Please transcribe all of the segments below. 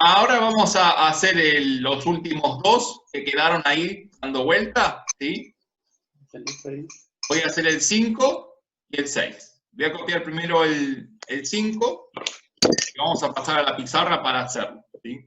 Ahora vamos a hacer los últimos dos que quedaron ahí dando vuelta, ¿sí? Voy a hacer el 5 y el 6. Voy a copiar primero el 5 y vamos a pasar a la pizarra para hacerlo, ¿sí?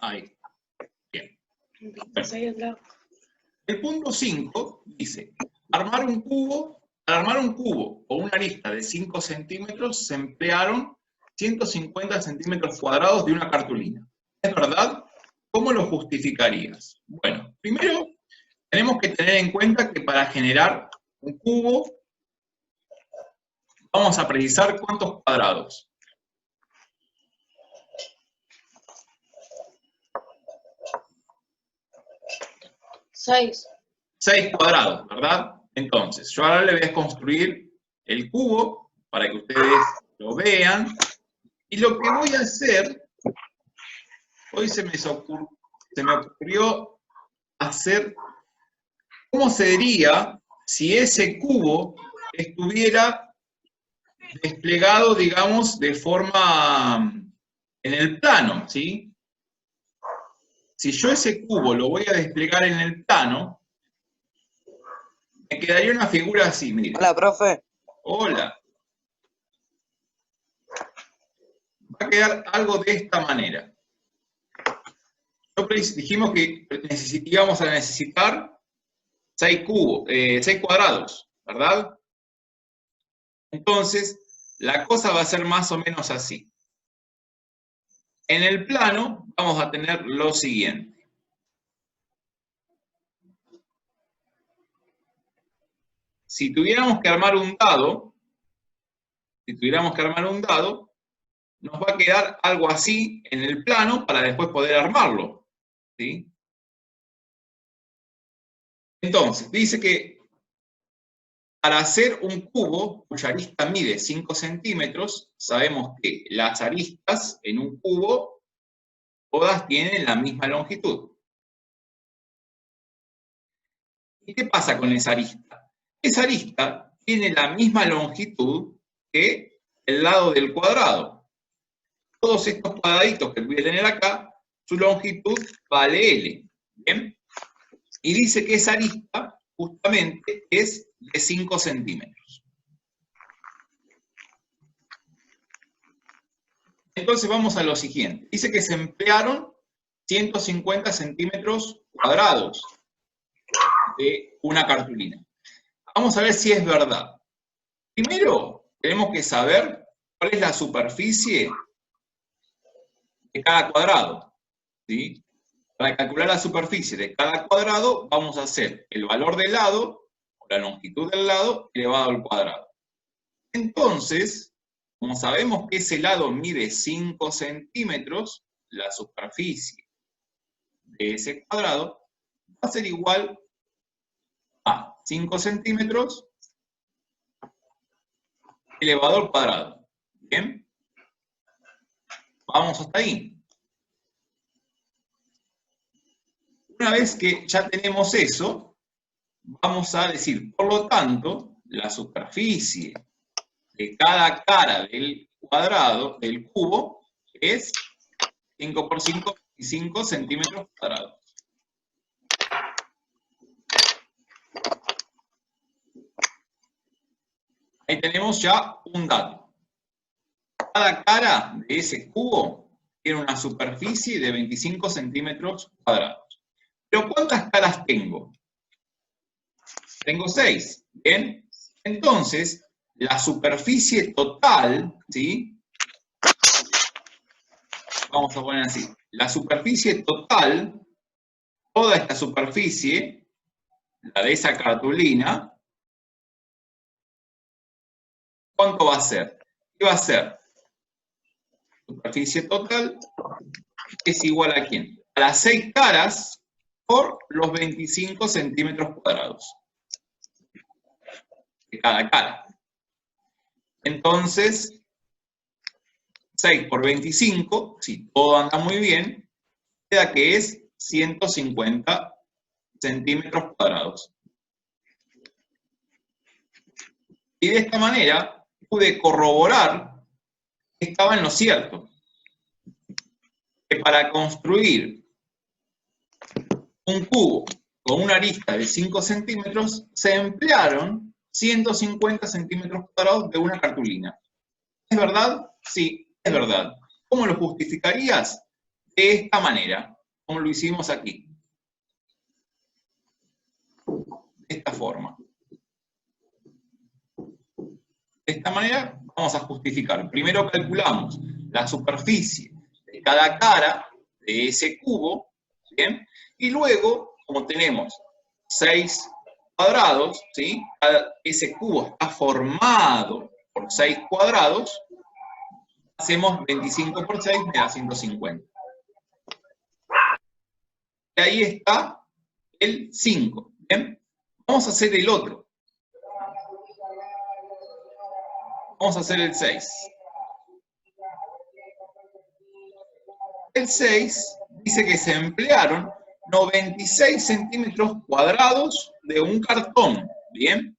Ahí. Bien. Bueno. El punto 5 dice, para armar un cubo o una arista de 5 centímetros se emplearon 150 centímetros cuadrados de una cartulina. ¿Es verdad? ¿Cómo lo justificarías? Bueno, primero tenemos que tener en cuenta que para generar un cubo vamos a precisar cuántos cuadrados. Seis cuadrados, ¿verdad? Entonces, yo ahora le voy a construir el cubo para que ustedes lo vean. Y lo que voy a hacer, hoy se me ocurrió hacer, ¿cómo sería si ese cubo estuviera desplegado, digamos, de forma en el plano, ¿sí? Si yo ese cubo lo voy a desplegar en el plano, me quedaría una figura así, miren. Hola, profe. Hola. Va a quedar algo de esta manera. Dijimos que íbamos a necesitar 6 cuadrados, ¿verdad? Entonces, la cosa va a ser más o menos así. En el plano vamos a tener lo siguiente. Si tuviéramos que armar un dado, nos va a quedar algo así en el plano para después poder armarlo, ¿sí? Entonces, dice que para hacer un cubo cuya arista mide 5 centímetros, sabemos que las aristas en un cubo todas tienen la misma longitud. ¿Y qué pasa con esa arista? Esa arista tiene la misma longitud que el lado del cuadrado. Todos estos cuadraditos que voy a tener acá, su longitud vale L. ¿Bien? Y dice que esa arista justamente es de 5 centímetros. Entonces vamos a lo siguiente. Dice que se emplearon 150 centímetros cuadrados de una cartulina. Vamos a ver si es verdad. Primero, tenemos que saber cuál es la superficie de cada cuadrado, ¿sí? Para calcular la superficie de cada cuadrado, vamos a hacer el valor del lado, o la longitud del lado, elevado al cuadrado. Entonces, como sabemos que ese lado mide 5 centímetros, la superficie de ese cuadrado va a ser igual a 5 centímetros elevado al cuadrado. ¿Bien? Vamos hasta ahí. Una vez que ya tenemos eso, vamos a decir, por lo tanto, la superficie de cada cara del cuadrado, del cubo, es 5 por 5, 25 centímetros cuadrados. Ahí tenemos ya un dato. Cada cara de ese cubo tiene una superficie de 25 centímetros cuadrados. ¿Pero cuántas caras tengo? Tengo 6, ¿bien? Entonces, la superficie total, ¿sí? Vamos a poner así. La superficie total, toda esta superficie, la de esa cartulina, ¿cuánto va a ser? ¿Qué va a ser? Superficie total es igual a ¿quién? A las 6 caras por los 25 centímetros cuadrados de cada cara. Entonces, 6 por 25, si todo anda muy bien, queda que es 150 centímetros cuadrados. Y de esta manera pude corroborar que estaba en lo cierto. Que para construir un cubo con una arista de 5 centímetros se emplearon 150 centímetros cuadrados de una cartulina. ¿Es verdad? Sí, es verdad. ¿Cómo lo justificarías? De esta manera, como lo hicimos aquí. De esta forma. De esta manera vamos a justificar. Primero calculamos la superficie de cada cara de ese cubo, ¿bien? Y luego, como tenemos 6 cuadrados, ¿sí? Ese cubo está formado por 6 cuadrados, hacemos 25 por 6, me da 150. Y ahí está el 5, ¿bien? Vamos a hacer el otro. Vamos a hacer el 6. El 6 dice que se emplearon 96 centímetros cuadrados de un cartón, ¿bien?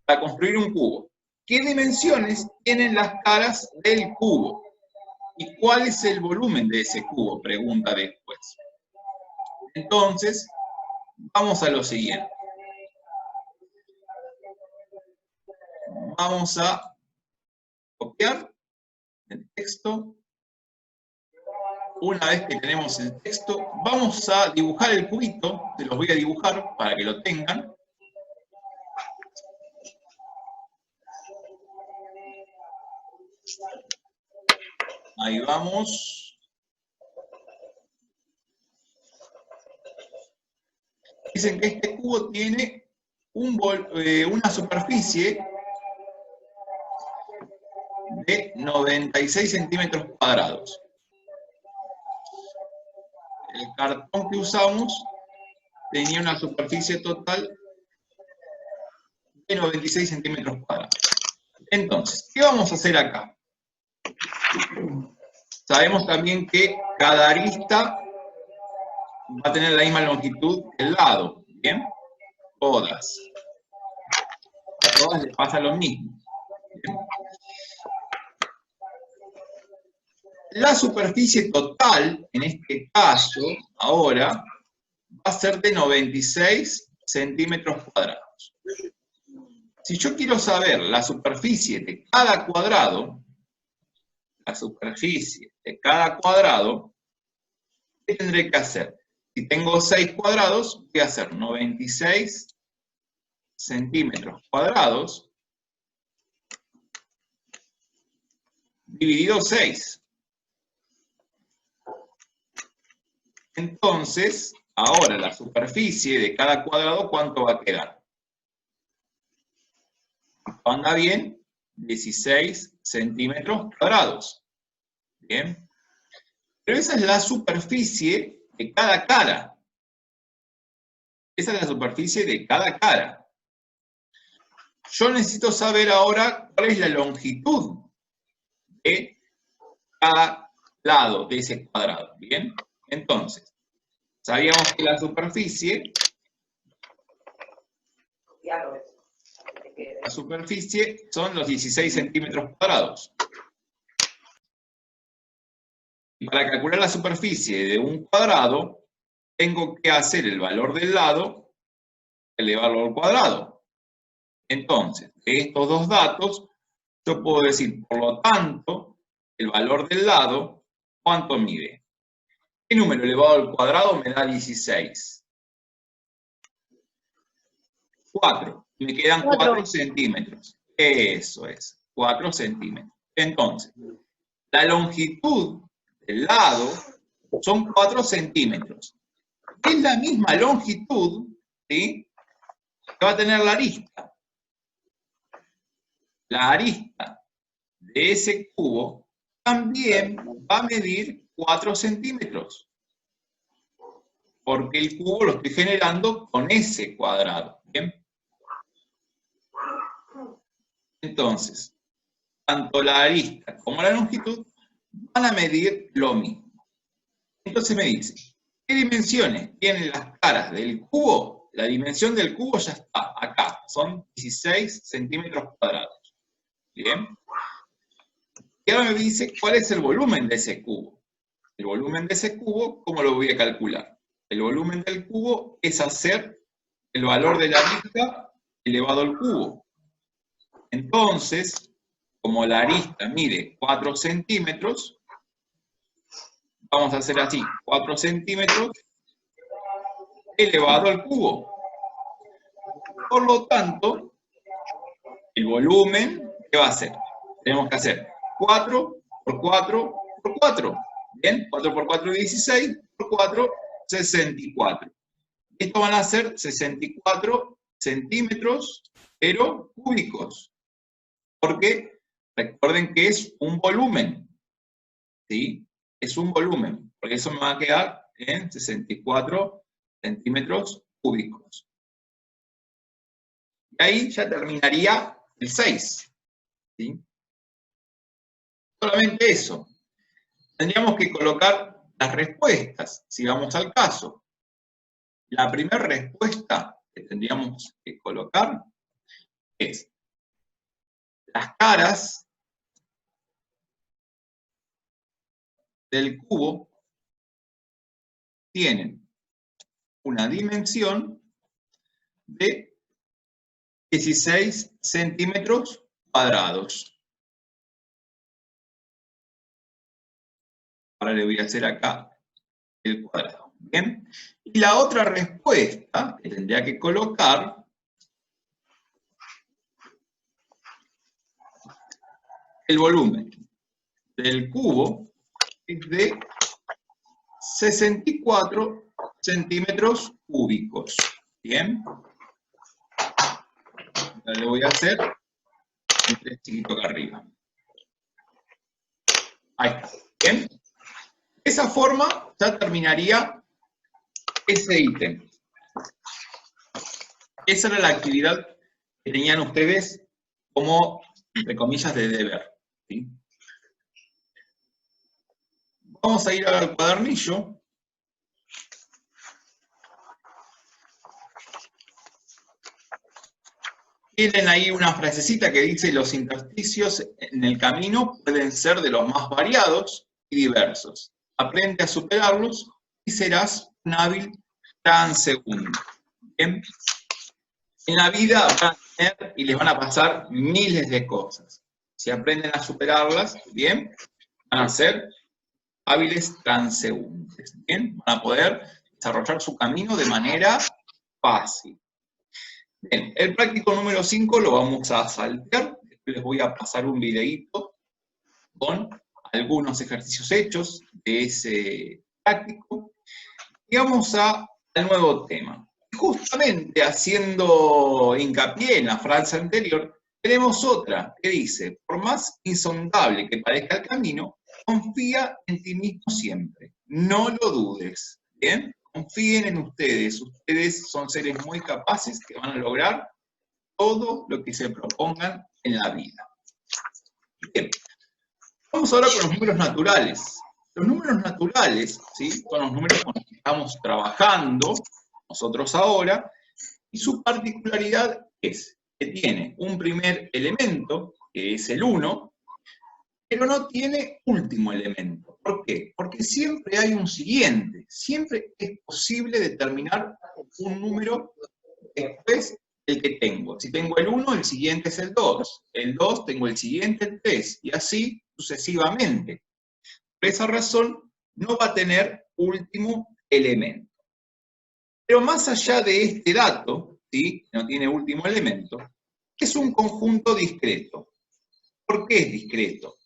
Para construir un cubo. ¿Qué dimensiones tienen las caras del cubo? ¿Y cuál es el volumen de ese cubo? Pregunta después. Entonces, vamos a lo siguiente. Vamos a copiar el texto. Una vez que tenemos el texto, vamos a dibujar el cubito. Se los voy a dibujar para que lo tengan. Ahí vamos. Dicen que este cubo tiene una superficie de 96 centímetros cuadrados. El cartón que usamos tenía una superficie total de 96 centímetros cuadrados. Entonces, ¿qué vamos a hacer acá? Sabemos también que cada arista va a tener la misma longitud del lado, ¿bien? Todas. A todas les pasa lo mismo. ¿Bien? La superficie total, en este caso, ahora, va a ser de 96 centímetros cuadrados. Si yo quiero saber la superficie de cada cuadrado, ¿qué tendré que hacer? Si tengo 6 cuadrados, voy a hacer 96 centímetros cuadrados dividido 6. Entonces, ahora la superficie de cada cuadrado, ¿cuánto va a quedar? ¿Anda bien? 16 centímetros cuadrados. Bien. Pero esa es la superficie de cada cara. Esa es la superficie de cada cara. Yo necesito saber ahora cuál es la longitud de cada lado de ese cuadrado. ¿Bien? Entonces, sabíamos que la superficie son los 16 centímetros cuadrados. Y para calcular la superficie de un cuadrado, tengo que hacer el valor del lado, elevarlo al cuadrado. Entonces, de estos dos datos, yo puedo decir, por lo tanto, el valor del lado, ¿cuánto mide? ¿Qué número elevado al cuadrado me da 16? 4. Y me quedan 4 centímetros. Eso es, 4 centímetros. Entonces, la longitud del lado son 4 centímetros. Es la misma longitud, ¿sí?, que va a tener la arista. La arista de ese cubo también va a medir 4 centímetros. Porque el cubo lo estoy generando con ese cuadrado. ¿Bien? Entonces, tanto la arista como la longitud van a medir lo mismo. Entonces me dice, ¿qué dimensiones tienen las caras del cubo? La dimensión del cubo ya está acá, son 16 centímetros cuadrados. ¿Bien? Y ahora me dice, ¿cuál es el volumen de ese cubo? El volumen de ese cubo, ¿cómo lo voy a calcular? El volumen del cubo es hacer el valor de la arista elevado al cubo. Entonces, como la arista mide 4 centímetros, vamos a hacer así, 4 centímetros elevado al cubo. Por lo tanto, el volumen, ¿qué va a ser? Tenemos que hacer 4 por 4 por 4. ¿Bien? 4 por 4 es 16, por 4, 64. Esto van a ser 64 centímetros, pero cúbicos. Porque recuerden que es un volumen. ¿Sí? Es un volumen. Porque eso me va a quedar en 64 centímetros cúbicos. Y ahí ya terminaría el 6. ¿Sí? Solamente eso. Tendríamos que colocar las respuestas, si vamos al caso. La primera respuesta que tendríamos que colocar es las caras del cubo tienen una dimensión de 16 centímetros cuadrados. Ahora le voy a hacer acá el cuadrado. ¿Bien? Y la otra respuesta que tendría que colocar el volumen del cubo es de 64 centímetros cúbicos. ¿Bien? Ahora le voy a hacer este chiquito acá arriba. Ahí está. ¿Bien? De esa forma ya terminaría ese ítem. Esa era la actividad que tenían ustedes como, entre comillas, de deber. ¿Sí? Vamos a ir al cuadernillo. Tienen ahí una frasecita que dice: los intersticios en el camino pueden ser de los más variados y diversos. Aprende a superarlos y serás un hábil transeúnte. ¿Bien? En la vida van a tener y les van a pasar miles de cosas. Si aprenden a superarlas, bien, van a ser hábiles transeúntes. Bien, van a poder desarrollar su camino de manera fácil. Bien, el práctico número 5 lo vamos a saltear. Después les voy a pasar un videíto con algunos ejercicios hechos de ese práctico. Y vamos al nuevo tema. Justamente haciendo hincapié en la frase anterior, tenemos otra que dice: por más insondable que parezca el camino, confía en ti mismo siempre. No lo dudes. ¿Bien? Confíen en ustedes. Ustedes son seres muy capaces que van a lograr todo lo que se propongan en la vida. Bien. Vamos ahora con los números naturales. Los números naturales, ¿sí?, son los números con los que estamos trabajando nosotros ahora, y su particularidad es que tiene un primer elemento, que es el 1, pero no tiene último elemento. ¿Por qué? Porque siempre hay un siguiente, siempre es posible determinar un número después del que tengo. Si tengo el 1, el siguiente es el 2. El 2, tengo el siguiente, el 3, y así sucesivamente. Por esa razón, no va a tener último elemento. Pero más allá de este dato, ¿sí?, no tiene último elemento, es un conjunto discreto. ¿Por qué es discreto?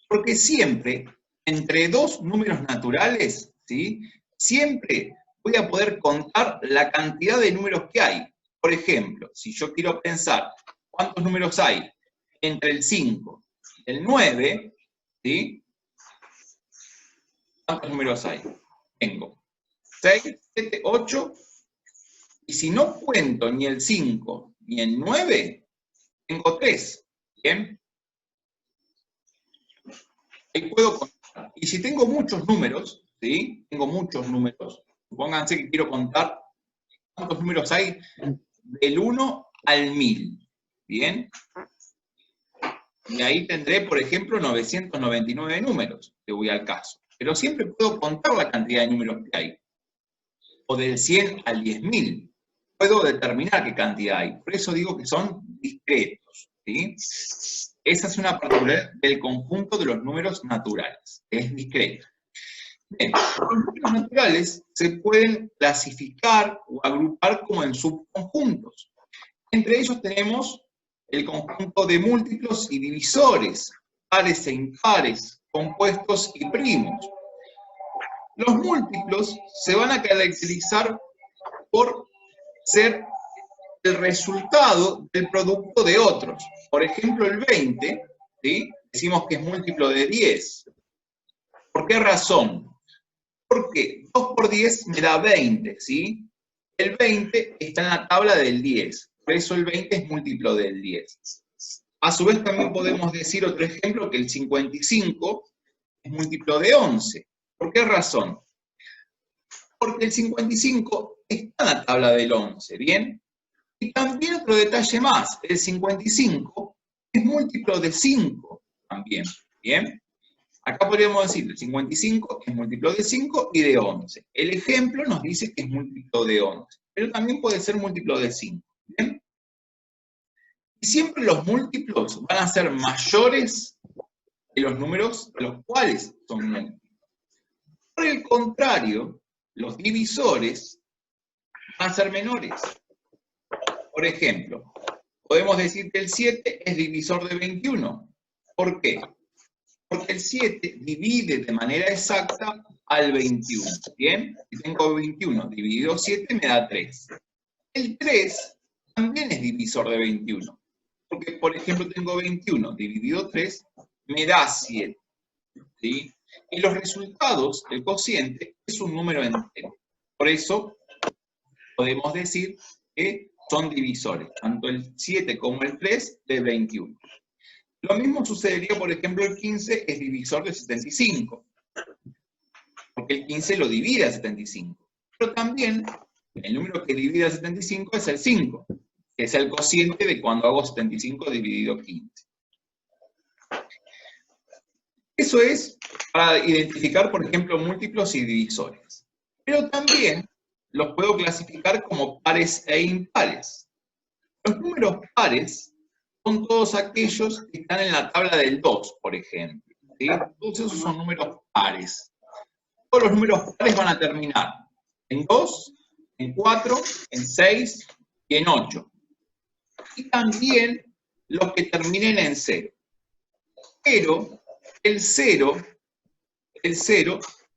Porque siempre, entre dos números naturales, ¿sí?, siempre voy a poder contar la cantidad de números que hay. Por ejemplo, si yo quiero pensar cuántos números hay entre el 5 y el 9, ¿sí?, ¿Cuántos números hay? Tengo 6, 7, 8, y si no cuento ni el 5 ni el 9, tengo 3. ¿Bien? Ahí puedo contar. Y si tengo muchos números, ¿sí? Tengo muchos números. Supónganse que quiero contar cuántos números hay del 1 al 1000. ¿Bien? Y ahí tendré, por ejemplo, 999 números, que voy al caso. Pero siempre puedo contar la cantidad de números que hay. O del 100 al 10.000. Puedo determinar qué cantidad hay. Por eso digo que son discretos. ¿Sí? Esa es una particularidad del conjunto de los números naturales. Es discreto. Bien, los números naturales se pueden clasificar o agrupar como en subconjuntos. Entre ellos tenemos el conjunto de múltiplos y divisores, pares e impares, compuestos y primos. Los múltiplos se van a caracterizar por ser el resultado del producto de otros. Por ejemplo, el 20, ¿sí? Decimos que es múltiplo de 10. ¿Por qué razón? Porque 2 por 10 me da 20, ¿sí? El 20 está en la tabla del 10, por eso el 20 es múltiplo del 10. A su vez también podemos decir otro ejemplo, que el 55 es múltiplo de 11. ¿Por qué razón? Porque el 55 está en la tabla del 11, ¿bien? Y también otro detalle más, el 55 es múltiplo de 5 también, ¿bien? Acá podríamos decir, el 55 es múltiplo de 5 y de 11. El ejemplo nos dice que es múltiplo de 11, pero también puede ser múltiplo de 5, ¿bien? Y siempre los múltiplos van a ser mayores que los números de los cuales son múltiplos. Por el contrario, los divisores van a ser menores. Por ejemplo, podemos decir que el 7 es divisor de 21. ¿Por qué? Porque el 7 divide de manera exacta al 21. ¿Bien? Si tengo 21 dividido 7 me da 3. El 3 también es divisor de 21. Porque, por ejemplo, tengo 21 dividido 3 me da 7. ¿Sí? Y los resultados, el cociente, es un número entero. Por eso podemos decir que son divisores, tanto el 7 como el 3 de 21. Lo mismo sucedería, por ejemplo, el 15 es divisor de 75, porque el 15 lo divide a 75. Pero también el número que divide a 75 es el 5, que es el cociente de cuando hago 75 dividido 15. Eso es para identificar, por ejemplo, múltiplos y divisores. Pero también los puedo clasificar como pares e impares. Los números pares son todos aquellos que están en la tabla del 2, por ejemplo. ¿Sí? Todos esos son números pares. Todos los números pares van a terminar en 2, en 4, en 6 y en 8. Y también los que terminen en 0. Pero el 0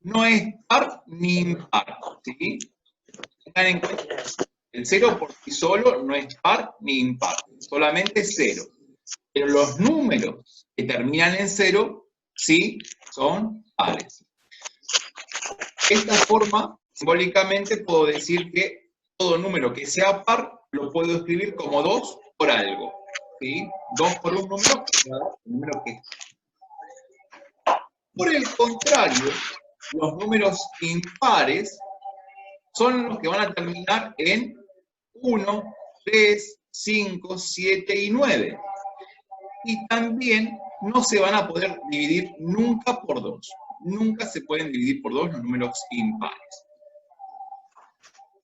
no es par ni impar. ¿Sí? Tengan en cuenta, el 0 por sí solo no es par ni impar, solamente 0. Pero los números que terminan en 0, sí, son pares. De esta forma, simbólicamente puedo decir que todo número que sea par lo puedo escribir como 2 por algo. ¿Sí? 2 por un número, un número que es. Por el contrario, los números impares son los que van a terminar en 1, 3, 5, 7 y 9. Y también no se van a poder dividir nunca por 2. Nunca se pueden dividir por 2 los números impares.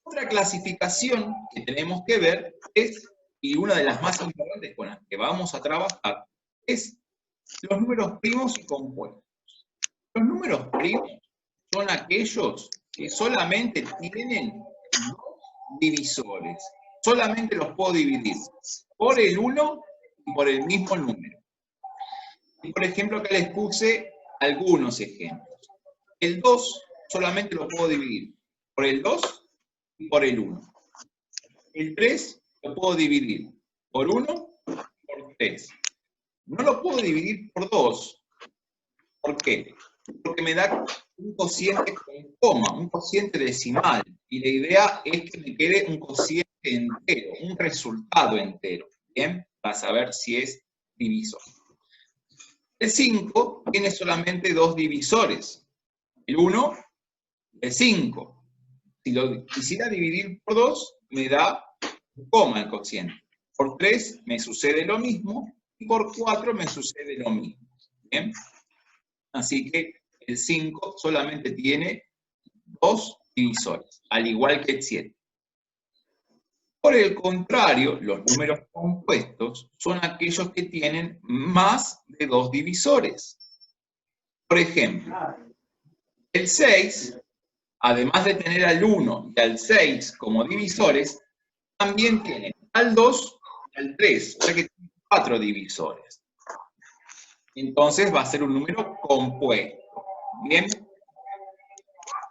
Otra clasificación que tenemos que ver es, y una de las más importantes con las que vamos a trabajar, es los números primos y compuestos. Los números primos son aquellos que solamente tienen dos divisores. Solamente los puedo dividir por el 1 y por el mismo número. Y por ejemplo, acá les puse algunos ejemplos. El 2 solamente lo puedo dividir por el 2 y por el 1. El 3 lo puedo dividir por 1 y por 3. No lo puedo dividir por 2. ¿Por qué? Porque me da un cociente con coma, un cociente decimal. Y la idea es que me quede un cociente entero, un resultado entero, ¿bien? Para saber si es divisor. El 5 tiene solamente dos divisores, el 1 y el 5. Si lo quisiera dividir por 2, me da un coma el cociente. Por 3 me sucede lo mismo, y por 4 me sucede lo mismo. ¿Bien? Así que el 5 solamente tiene dos divisores, al igual que el 7. Por el contrario, los números compuestos son aquellos que tienen más de dos divisores. Por ejemplo, el 6, además de tener al 1 y al 6 como divisores, también tiene al 2 y al 3, o sea que tiene 4 divisores. Entonces va a ser un número compuesto. ¿Bien?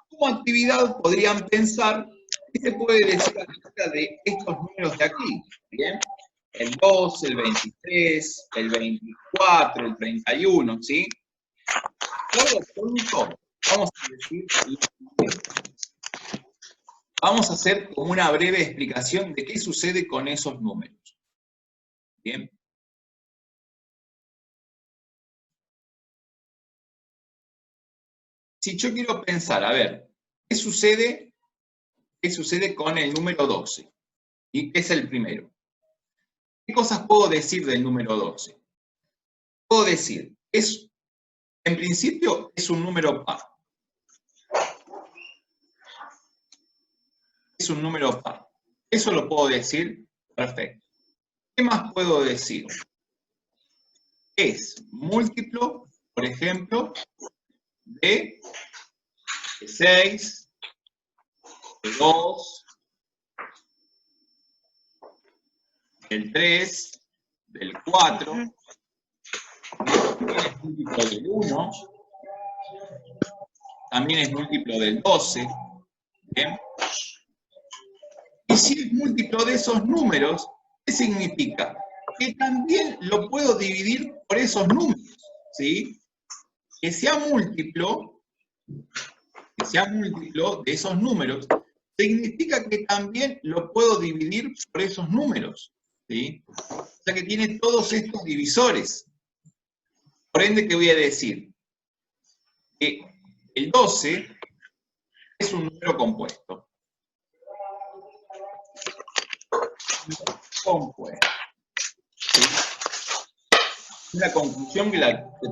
Como actividad podrían pensar qué se puede decir acerca de estos números de aquí. ¿Bien? El 2, el 23, el 24, el 31, ¿sí? Todo junto vamos a decir lo siguiente. Vamos a hacer como una breve explicación de qué sucede con esos números. ¿Bien? Si yo quiero pensar, a ver, ¿qué sucede con el número 12? ¿Y qué es el primero? ¿Qué cosas puedo decir del número 12? Puedo decir, en principio es un número par. Es un número par. Eso lo puedo decir perfecto. ¿Qué más puedo decir? Es múltiplo, por ejemplo, de 6, de 2, del 3, del 4, también es múltiplo del 1, también es múltiplo del 12, ¿bien? Y si es múltiplo de esos números, ¿qué significa? Que también lo puedo dividir por esos números, ¿sí? Que sea múltiplo de esos números, significa que también lo puedo dividir por esos números, ¿sí? O sea que tiene todos estos divisores. Por ende, ¿qué voy a decir? Que el 12 es un número compuesto. Compuesto. ¿Sí? Una conclusión que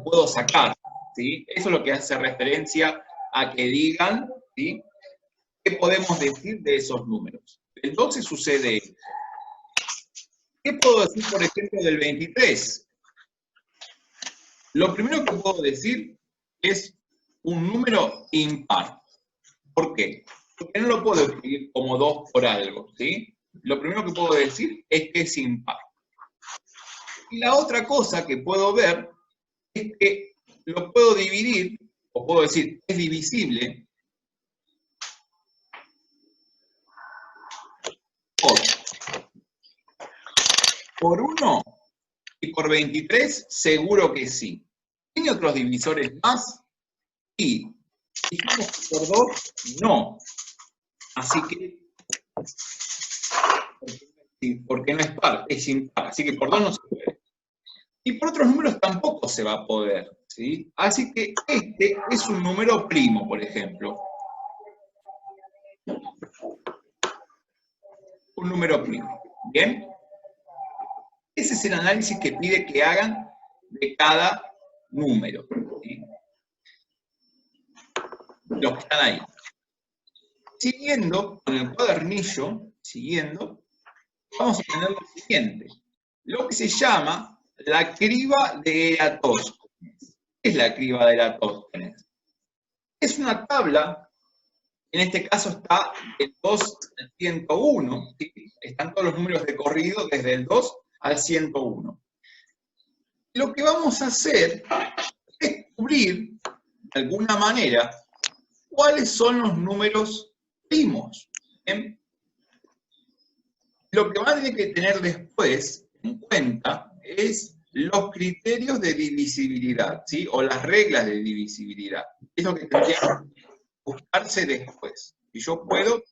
puedo sacar, ¿sí? Eso es lo que hace referencia a que digan, ¿sí? ¿Qué podemos decir de esos números? El 12 sucede. ¿Qué puedo decir, por ejemplo, del 23? Lo primero que puedo decir es un número impar. ¿Por qué? Porque no lo puedo escribir como 2 por algo, ¿sí? Lo primero que puedo decir es que es impar. Y la otra cosa que puedo ver es que lo puedo dividir, o puedo decir, es divisible por 1 y por 23, seguro que sí. ¿Tiene otros divisores más? Sí. Dijimos que por 2, no. Así que, porque no es par, es impar. Así que por 2 no se puede. Y por otros números tampoco se va a poder, ¿sí? Así que este es un número primo, por ejemplo. Un número primo. ¿Bien? Ese es el análisis que pide que hagan de cada número, ¿sí? Los que están ahí. Siguiendo con el cuadernillo, vamos a tener lo siguiente. Lo que se llama la criba de Eratóstenes. ¿Qué es la criba de Eratóstenes? Es una tabla, en este caso está del 2 al 101, ¿sí? Están todos los números de corrido desde el 2 al 101. Lo que vamos a hacer es descubrir, de alguna manera, cuáles son los números primos. ¿Bien? Lo que van a tener que tener después en cuenta es los criterios de divisibilidad, ¿sí? O las reglas de divisibilidad. Es lo que tendría que buscarse después. Si yo puedo,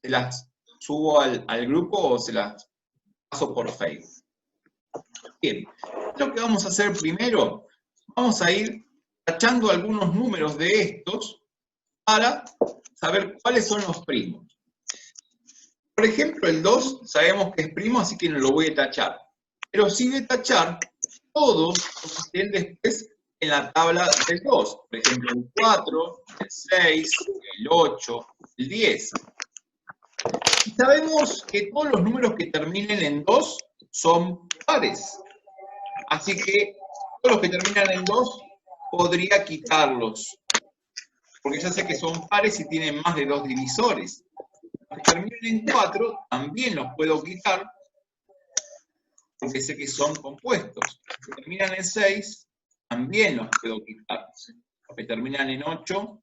se las subo al grupo o se las paso por Facebook. Bien, lo que vamos a hacer primero, vamos a ir tachando algunos números de estos para saber cuáles son los primos. Por ejemplo, el 2 sabemos que es primo, así que no lo voy a tachar. Pero sí voy a tachar todos los que estén después en la tabla del 2. Por ejemplo, el 4, el 6, el 8, el 10. Y sabemos que todos los números que terminen en 2 son pares. Así que todos los que terminan en 2 podría quitarlos. Porque ya sé que son pares y tienen más de 2 divisores. Los que terminen en 4 también los puedo quitar porque sé que son compuestos. Los que terminan en 6 también los puedo quitar. Los que terminan en 8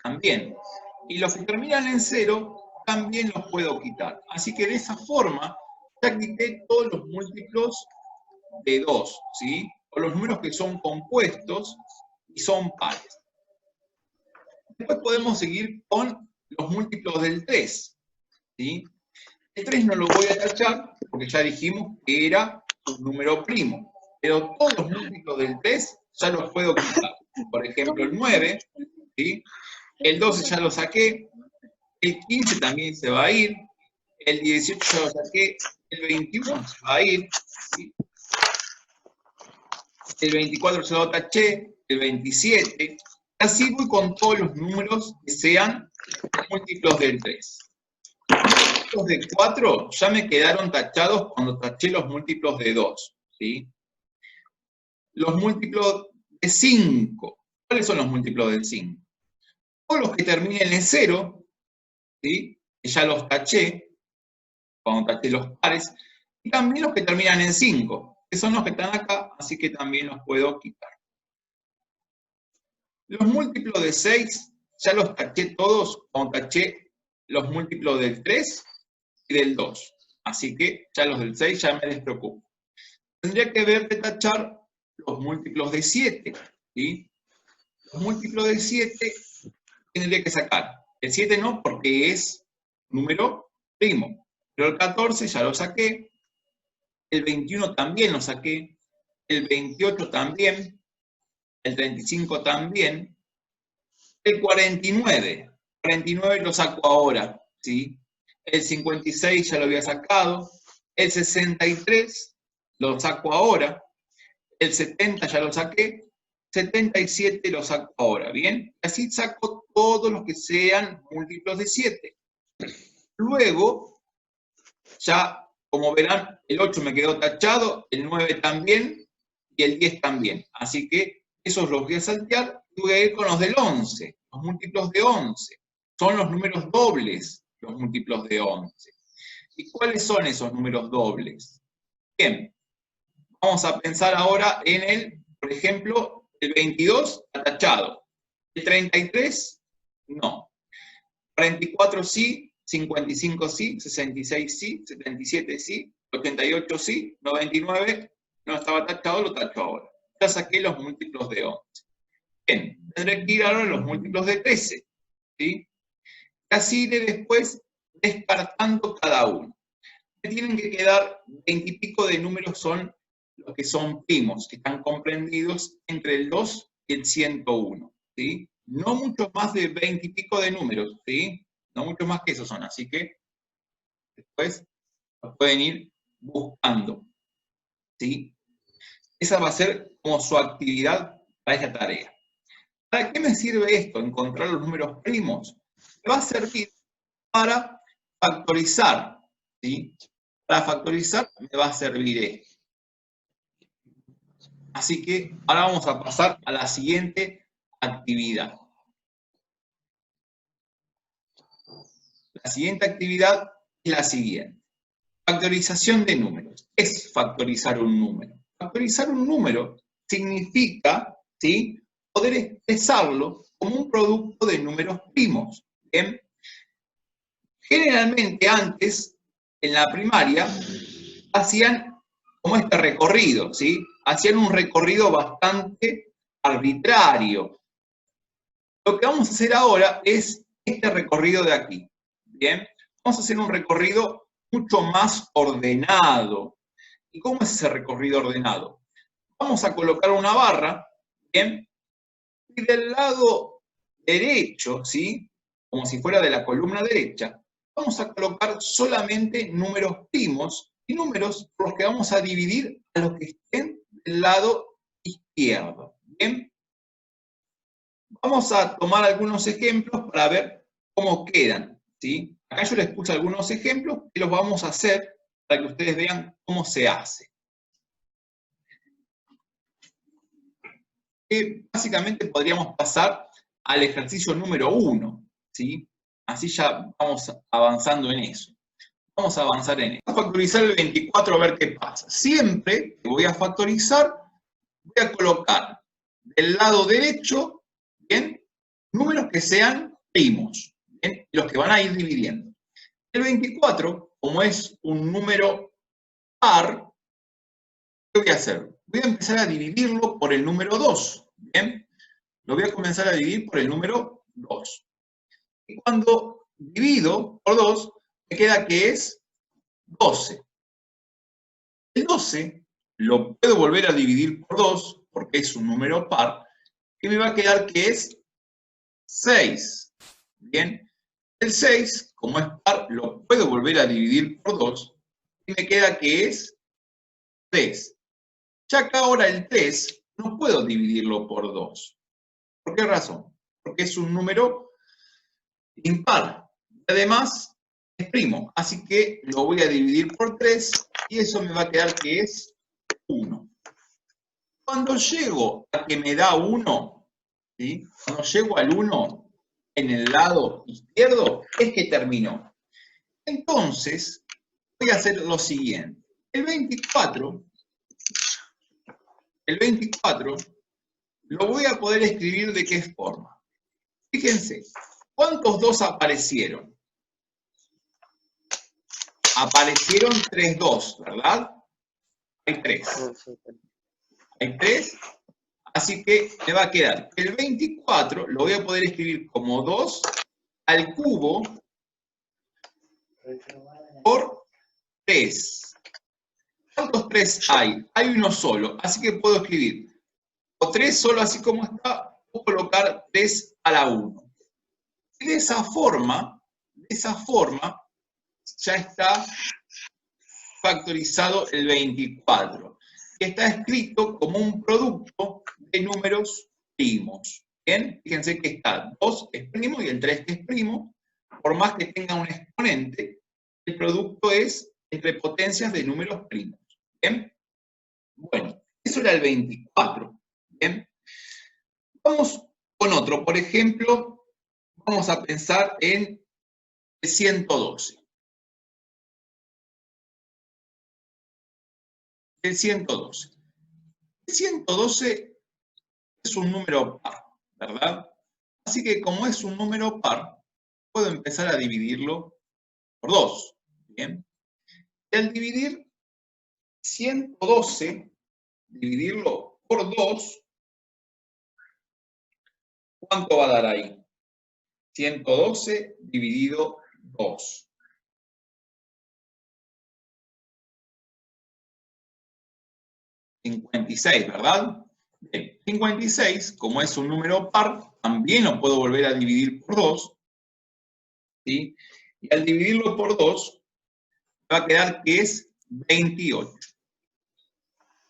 también. Y los que terminan en 0 también los puedo quitar. Así que de esa forma ya quité todos los múltiplos de 2, ¿sí? O los números que son compuestos y son pares. Después podemos seguir con los múltiplos del 3, ¿sí? El 3 no lo voy a tachar porque ya dijimos que era un número primo. Pero todos los múltiplos del 3 ya los puedo quitar. Por ejemplo, el 9, ¿sí? El 12 ya lo saqué. El 15 también se va a ir. El 18 ya lo saqué. El 21 se va a ir, ¿sí? El 24 ya lo taché. El 27. Así voy con todos los números que sean múltiplos del 3. Los de 4 ya me quedaron tachados cuando taché los múltiplos de 2, ¿sí? Los múltiplos de 5. ¿Cuáles son los múltiplos del 5? Todos los que terminen en 0, ¿sí? Que ya los taché, cuando taché los pares, y también los que terminan en 5, que son los que están acá, así que también los puedo quitar. Los múltiplos de 6, ya los taché todos cuando taché los múltiplos del 3 y del 2. Así que ya los del 6 ya me despreocupo. Tendría que ver de tachar los múltiplos de 7, ¿sí? Los múltiplos de 7 tendría que sacar. El 7 no, porque es número primo. Pero el 14 ya lo saqué. El 21 también lo saqué. El 28 también. El 35 también. El 49. 49 lo saco ahora, ¿sí? El 56 ya lo había sacado. El 63 lo saco ahora. El 70 ya lo saqué. 77 lo saco ahora, ¿bien? Así saco todos los que sean múltiplos de 7. Luego, ya, como verán, el 8 me quedó tachado, el 9 también, y el 10 también. Así que esos los voy a saltear y voy a ir con los del 11, los múltiplos de 11. Son los números dobles, los múltiplos de 11. ¿Y cuáles son esos números dobles? Bien, vamos a pensar ahora en el, por ejemplo, el 22 tachado. El 33, no. 44 sí, 55 sí, 66 sí, 77 sí, 88 sí, 99 no estaba tachado, lo tacho ahora. Ya saqué los múltiplos de 11. Bien, tendré que ir ahora a los múltiplos de 13, ¿sí? Y así de después descartando cada uno. Me tienen que quedar 20 y pico de números, son los que son primos, que están comprendidos entre el 2 y el 101, ¿sí? No mucho más de 20 y pico de números, ¿sí? No mucho más que eso son, así que después los pueden ir buscando, ¿sí? Esa va a ser como su actividad para esta tarea. ¿Para qué me sirve esto? Encontrar los números primos. Me va a servir para factorizar, ¿sí? Para factorizar me va a servir esto. Así que ahora vamos a pasar a la siguiente actividad. La siguiente actividad es la siguiente. Factorización de números. ¿Qué es factorizar un número? Factorizar un número significa, ¿sí?, poder expresarlo como un producto de números primos. ¿Bien? Generalmente antes, en la primaria, hacían como este recorrido, ¿sí? Hacían un recorrido bastante arbitrario. Lo que vamos a hacer ahora es este recorrido de aquí, ¿bien? Vamos a hacer un recorrido mucho más ordenado. ¿Y cómo es ese recorrido ordenado? Vamos a colocar una barra, ¿bien? Y del lado derecho, ¿sí? Como si fuera de la columna derecha, vamos a colocar solamente números primos y números por los que vamos a dividir a los que estén del lado izquierdo, ¿bien? Vamos a tomar algunos ejemplos para ver cómo quedan, ¿sí? Acá yo les puse algunos ejemplos y los vamos a hacer para que ustedes vean cómo se hace. Básicamente podríamos pasar al ejercicio número 1, ¿sí? Así ya vamos avanzando en eso. Vamos a avanzar en eso. Voy a factorizar el 24 a ver qué pasa. Siempre que voy a factorizar, voy a colocar del lado derecho, ¿bien? Números que sean primos, ¿bien? Los que van a ir dividiendo. El 24, como es un número par, ¿qué voy a hacer? Voy a empezar a dividirlo por el número 2, ¿bien? Lo voy a comenzar a dividir por el número 2. Y cuando divido por 2, me queda que es 12. El 12 lo puedo volver a dividir por 2, porque es un número par, y me va a quedar que es 6. Bien, el 6, como es par, lo puedo volver a dividir por 2, y me queda que es 3. Ya acá ahora el 3 no puedo dividirlo por 2. ¿Por qué razón? Porque es un número impar. Además, es primo. Así que lo voy a dividir por 3 y eso me va a quedar que es 1. Cuando llego a que me da 1, ¿sí? Cuando llego al 1 en el lado izquierdo, es que terminó. Entonces, voy a hacer lo siguiente. El 24 lo voy a poder escribir de qué forma. Fíjense, ¿cuántos 2 aparecieron? Aparecieron 3 2, ¿verdad? Hay 3. Hay 3, así que me va a quedar el 24, lo voy a poder escribir como 2 al cubo por 3. ¿Cuántos 3 hay? Hay uno solo, así que puedo escribir o 3 solo así como está, o colocar 3 a la 1. Y de esa forma, ya está factorizado el 24. Está escrito como un producto de números primos. ¿Bien? Fíjense que está 2 es primo y el 3 que es primo. Por más que tenga un exponente, el producto es entre potencias de números primos. ¿Bien? Bueno, eso era el 24. ¿Bien? Vamos con otro. Por ejemplo, vamos a pensar en el 112. El 112. El 112 es un número par, ¿verdad? Así que como es un número par, puedo empezar a dividirlo por 2. ¿Bien? Y al dividir 112, dividirlo por 2, ¿cuánto va a dar ahí? 112 dividido 2. 56, ¿verdad? Bien. 56, como es un número par, también lo puedo volver a dividir por 2. ¿Sí? Y al dividirlo por 2, va a quedar que es 28.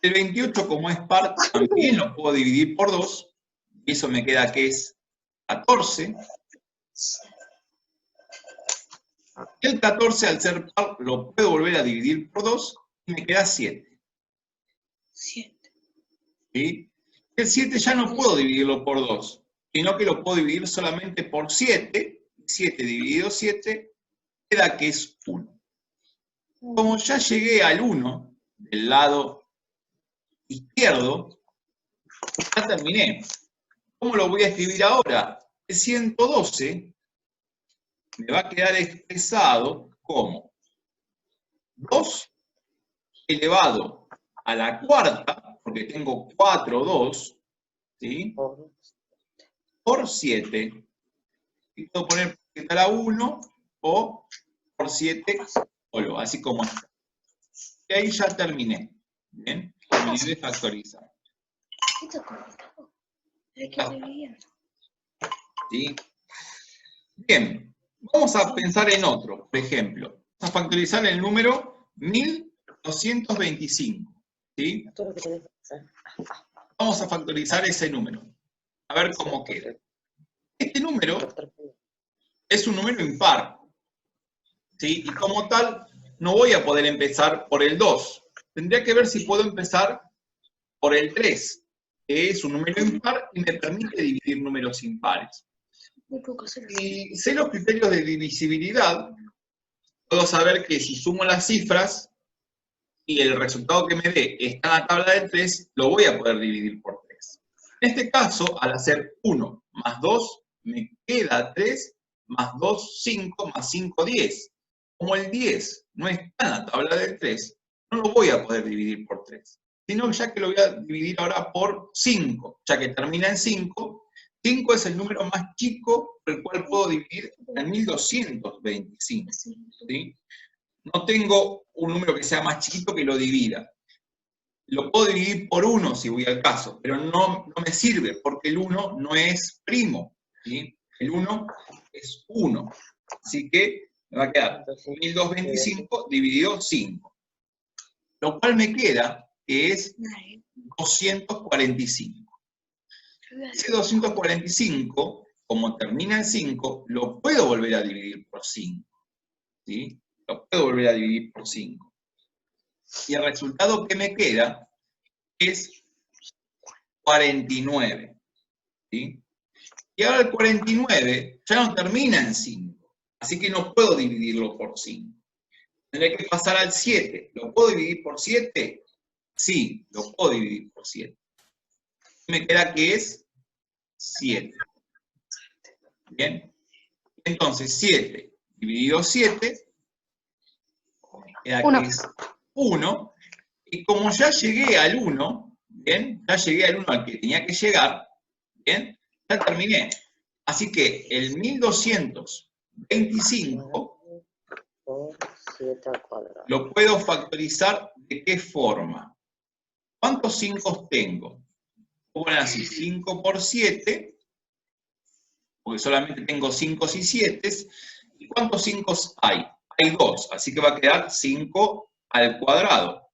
El 28, como es par, también lo puedo dividir por 2. Y eso me queda que es 14. El 14, al ser par, lo puedo volver a dividir por 2 y me queda 7. 7. ¿Sí? El 7 ya no puedo dividirlo por 2, sino que lo puedo dividir solamente por 7. 7 dividido 7 queda que es 1. Como ya llegué al 1 del lado izquierdo, ya terminé. ¿Cómo lo voy a escribir ahora? El 112 me va a quedar expresado como 2 elevado a la cuarta, porque tengo 4, 2, ¿sí? Por 7. Y puedo poner que está la 1 o por 7 solo, así como está. Y ahí ya terminé. Bien, terminé de factorizar. Esto es complicado. Hay que dividir. ¿Sí? Bien, vamos a pensar en otro, por ejemplo. Vamos a factorizar el número 1225. ¿Sí? Vamos a factorizar ese número. A ver cómo queda. Este número es un número impar. ¿Sí? Y como tal, no voy a poder empezar por el 2. Tendría que ver si puedo empezar por el 3, que es un número impar y me permite dividir números impares. Y sé los criterios de divisibilidad, puedo saber que si sumo las cifras y el resultado que me dé está en la tabla del 3, lo voy a poder dividir por 3. En este caso, al hacer 1 más 2, me queda 3, más 2, 5, más 5, 10. Como el 10 no está en la tabla del 3, no lo voy a poder dividir por 3, sino ya que lo voy a dividir ahora por 5, ya que termina en 5. 5 es el número más chico por el cual puedo dividir en 1225. ¿Sí? No tengo un número que sea más chiquito que lo divida. Lo puedo dividir por 1 si voy al caso, pero no me sirve porque el 1 no es primo. ¿Sí? El 1 es 1. Así que me va a quedar 1225 dividido 5. Lo cual me queda que es 245. Ese 245, como termina en 5, lo puedo volver a dividir por 5. ¿Sí? Lo puedo volver a dividir por 5. Y el resultado que me queda es 49. ¿Sí? Y ahora el 49 ya no termina en 5. Así que no puedo dividirlo por 5. Tendré que pasar al 7. ¿Lo puedo dividir por 7? Sí, lo puedo dividir por 7. Me queda que es 7. Bien. Entonces, 7 dividido 7, queda que es 1. Y como ya llegué al 1, ¿bien? Ya llegué al 1 al que tenía que llegar, ¿bien? Ya terminé. Así que el 1225 lo puedo factorizar ¿de qué forma? ¿Cuántos 5 tengo? Pongo así, 5 por 7, porque solamente tengo 5 y 7. ¿Y cuántos 5 hay? Hay 2, así que va a quedar 5 al cuadrado.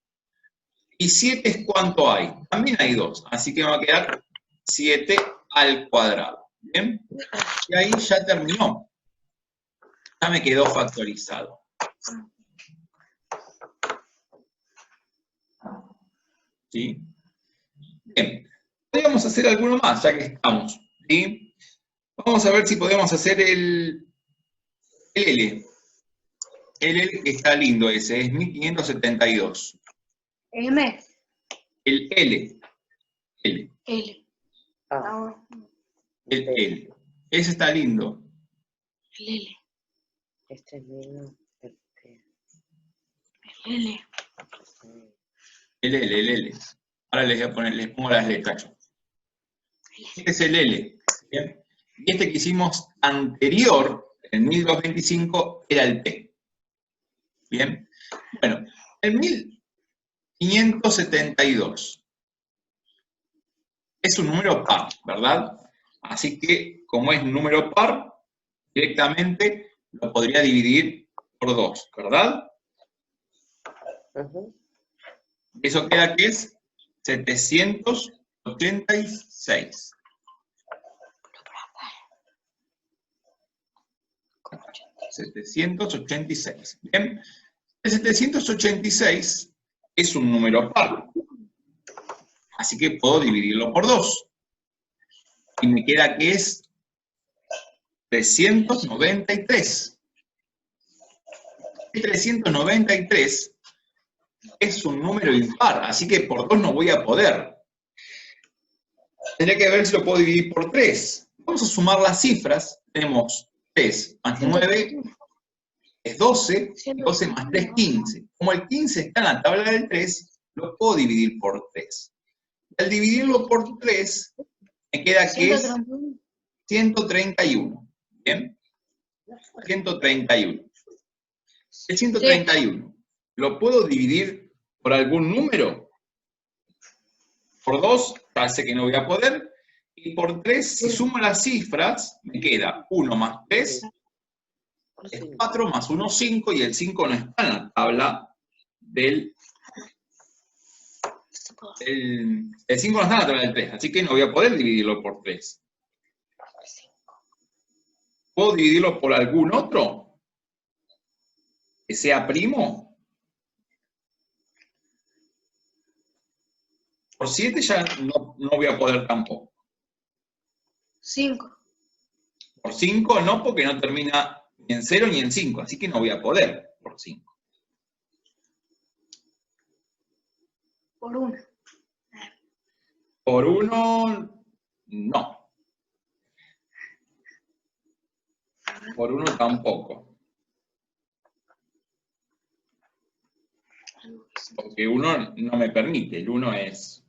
¿Y 7 es cuánto hay? También hay 2, así que va a quedar 7 al cuadrado. ¿Bien? Y ahí ya terminó. Ya me quedó factorizado. ¿Sí? Bien. Podríamos hacer alguno más, ya que estamos. ¿Sí? Vamos a ver si podemos hacer el L. El L que está lindo ese, es 1572. M. El L. L. L. No. El L. Ese está lindo. El L. Este es mío. El L. El L, el L. Ahora les pongo las letras. Este es el L. ¿Bien? Y este que hicimos anterior, en 1225, era el P. ¿Bien? Bueno, el 1572 es un número par, ¿verdad? Así que, como es un número par, directamente lo podría dividir por 2, ¿verdad? Eso queda que es 786. 786. Bien. El 786 es un número par. Así que puedo dividirlo por 2. Y me queda que es 393. El 393 es un número impar, así que por 2 no voy a poder. Tendría que ver si lo puedo dividir por 3. Vamos a sumar las cifras. Tenemos 3 más 9 es 12, y 12 más 3, 15. Como el 15 está en la tabla del 3, lo puedo dividir por 3. Al dividirlo por 3, me queda que es 131. ¿Bien? 131. El 131, ¿lo puedo dividir por algún número? Por 2, ya sé que no voy a poder. Y por 3, si sumo las cifras, me queda 1 más 3, es 4, más 1, 5, y el 5 no está en la tabla del... El 5 no está en la tabla del 3, así que no voy a poder dividirlo por 3. ¿Puedo dividirlo por algún otro? ¿Que sea primo? Por 7 ya no voy a poder tampoco. 5. Por 5 no, porque no termina ni en 0 ni en 5, así que no voy a poder por 5. Por 1. Por 1, no. Por 1 tampoco. Porque 1 no me permite. El 1 es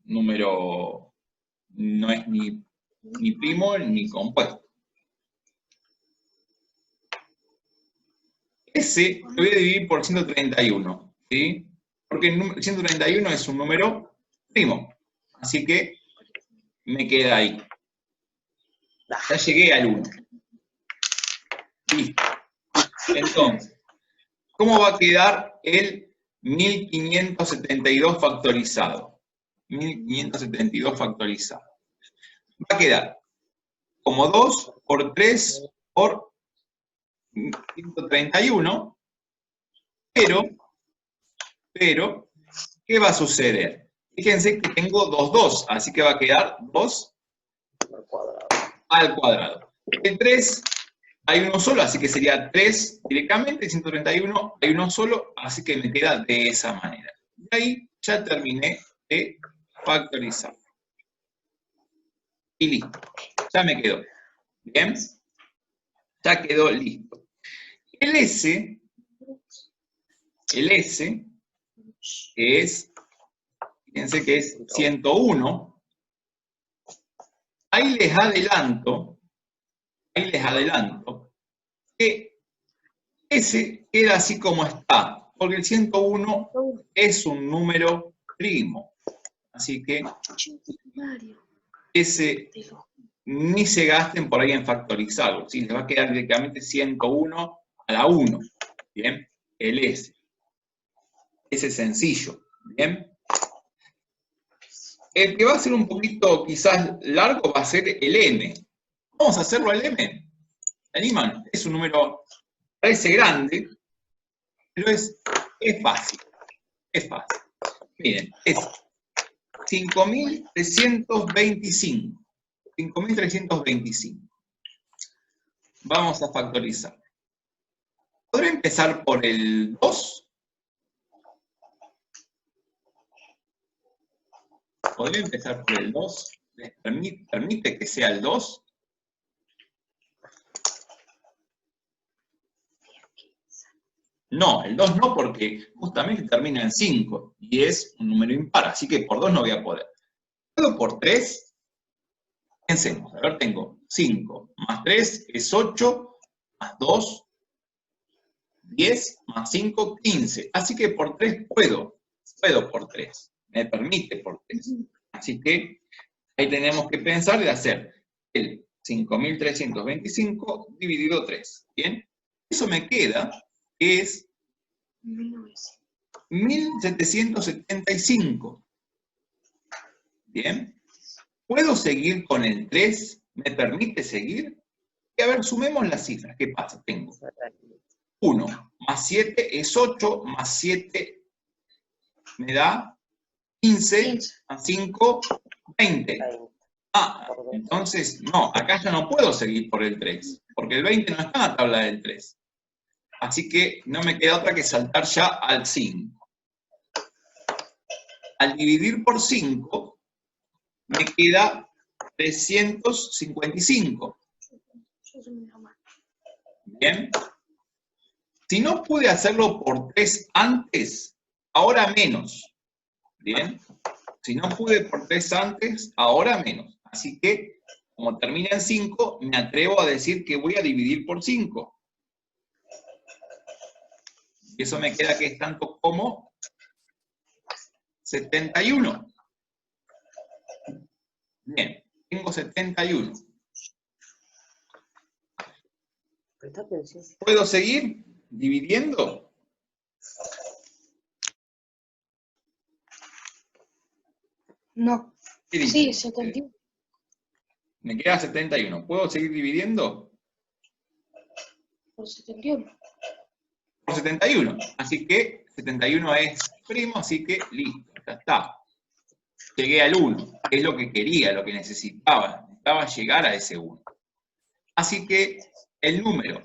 número, no es ni primo ni compuesto. Ese lo voy a dividir por 131, ¿sí? Porque el 131 es un número primo. Así que me queda ahí. Ya llegué al 1. Listo. Entonces, ¿cómo va a quedar el 1572 factorizado? 1572 factorizado. Va a quedar como 2 por 3 por 131, pero, ¿qué va a suceder? Fíjense que tengo 2, así que va a quedar 2 al cuadrado. El 3 hay uno solo, así que sería 3 directamente, 131 hay uno solo, así que me queda de esa manera. Y ahí ya terminé de factorizar. Y listo, ya me quedó. Bien, ya quedó listo. El S, que es, fíjense que es 101, ahí les adelanto que ese queda así como está, porque el 101 es un número primo. Así que ese ni se gasten por ahí en factorizarlo, ¿sí? Les va a quedar directamente 101 a la 1. ¿Bien? El S. Ese es sencillo. ¿Bien? El que va a ser un poquito quizás largo va a ser el M. Vamos a hacerlo al M. ¿Animan? Es un número, parece grande, pero es fácil. Es fácil. Miren, es 5.325. 5.325. Vamos a factorizar. ¿Podré empezar por el 2? ¿Podré empezar por el 2? ¿Les permite que sea el 2? No, el 2 no, porque justamente termina en 5 y es un número impar, así que por 2 no voy a poder. ¿Puedo por 3? Pensemos, a ver, tengo 5 más 3 es 8, más 2, 10, más 5, 15. Así que por 3 puedo por 3, me permite por 3. Así que ahí tenemos que pensar de hacer el 5.325 dividido 3. ¿Bien? Eso me queda, que es 1.775. ¿Bien? ¿Puedo seguir con el 3? ¿Me permite seguir? Y a ver, sumemos las cifras. ¿Qué pasa? Tengo 1 más 7 es 8, más 7 me da 15, más 5, 20. Ah, entonces, no, acá ya no puedo seguir por el 3, porque el 20 no está en la tabla del 3. Así que no me queda otra que saltar ya al 5. Al dividir por 5, me queda 355. Bien. Si no pude hacerlo por 3 antes, ahora menos. ¿Bien? Si no pude por 3 antes, ahora menos. Así que, como termina en 5, me atrevo a decir que voy a dividir por 5. Y eso me queda que es tanto como 71. Bien, tengo 71. Presta atención. ¿Puedo seguir dividiendo? No. ¿Qué dice? Sí, 71. Me queda 71. ¿Puedo seguir dividiendo? Por 71. Por 71. Así que 71 es primo, así que listo, ya está. Llegué al 1, que es lo que quería, lo que necesitaba. Necesitaba llegar a ese 1. Así que el número